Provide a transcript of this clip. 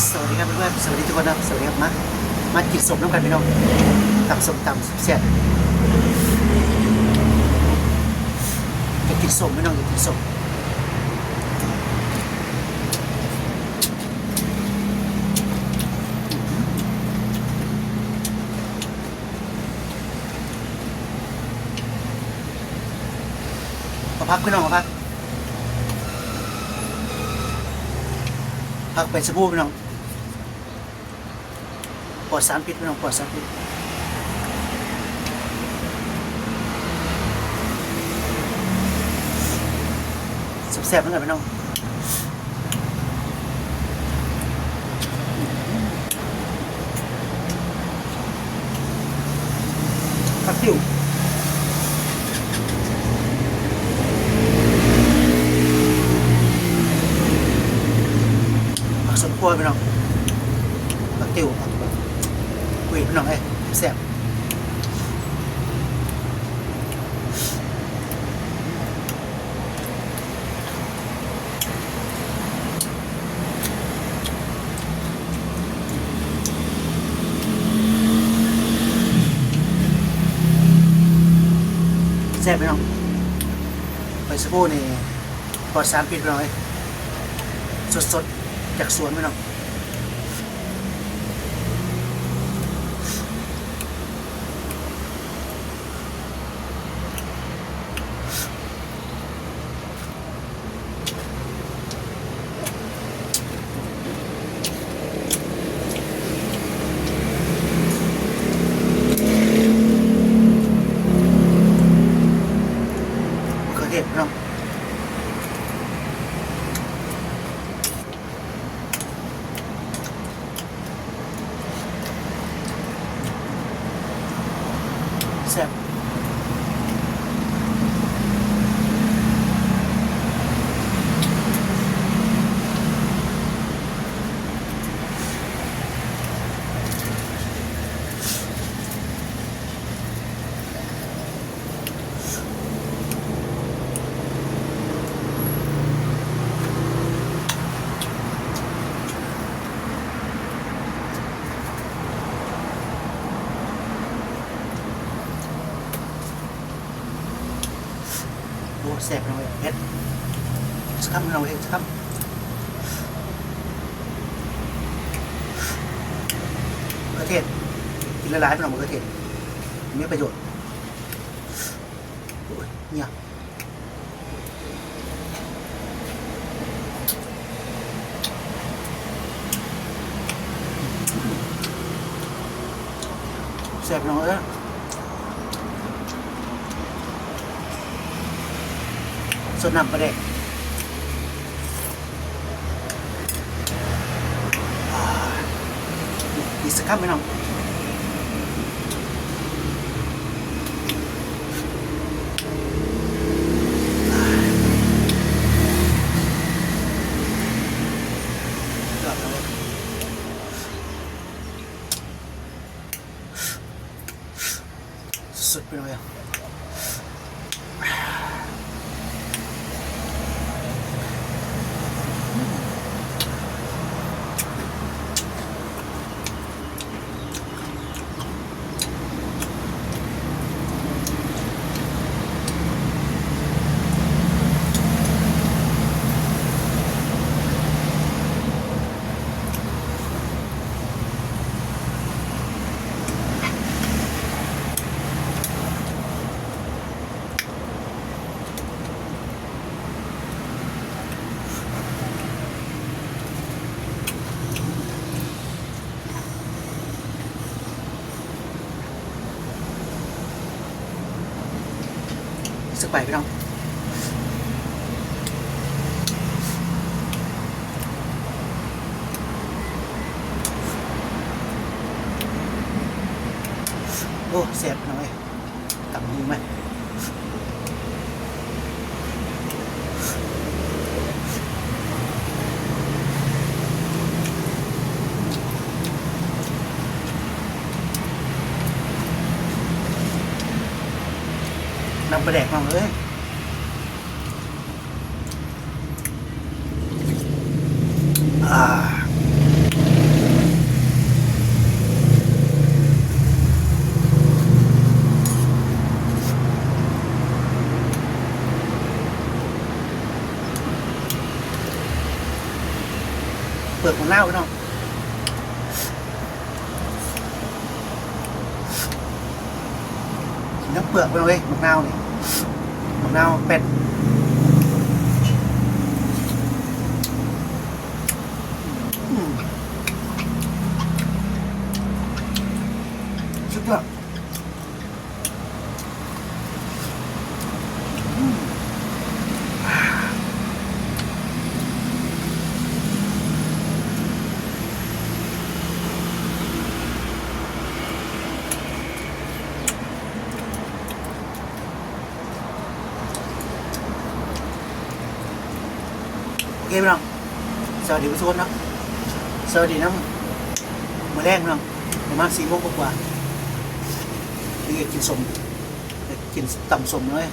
สวัสดีครับเพื่อนๆสวัสดีทุกคนนะสวัสดีครับมากินสมน้ำกันพี่น้องตักสมตำแซ่บจะกินสมพี่น้องจะกินสมมาพักพี่น้องมาพักไปสักครู่พี่น้องปลอดสารพิษพี่น้องปลอดสารพิษแซ่บๆเหมือนกันพี่น้องผักติ๋วผักสวนครัวพี่น้องผักติ๋วคุยพี่น้องแซ่บแซ่บพี่น้องไปสักครู่นี่ปลอดสารพิษพี่น้องสดๆจากสวนพี่น้องเทศพี่น้องแซ่บโอ้แซ่บพี่น้องเผ็ดสักคำพี่น้องสักคำมะเขือเทศกินละลายพี่น้องมะเขือเทศมีประโยชน์โอ้ยเนี่ยแซ่บพี่น้องสดน้ำปลาแดกอีกสักคำไหมน้องสุดไปเลยสักไปพี่น้องโอ้แซ่บพี่น้องตับมือไหมน้ำปลาแดกน้องอ่า เปลือกมะนาวพี่น้องกินทั้งเปลือกไปเลยมะนาวนี่มะนาวเป็ดสุดยอดโอเคพี่น้องสวัสดีทุกคนนะสวัสดีนะมื้อแรกพี่น้องประมาณ4 โมงกว่าๆนี่กินสมกินต่ำสมเลย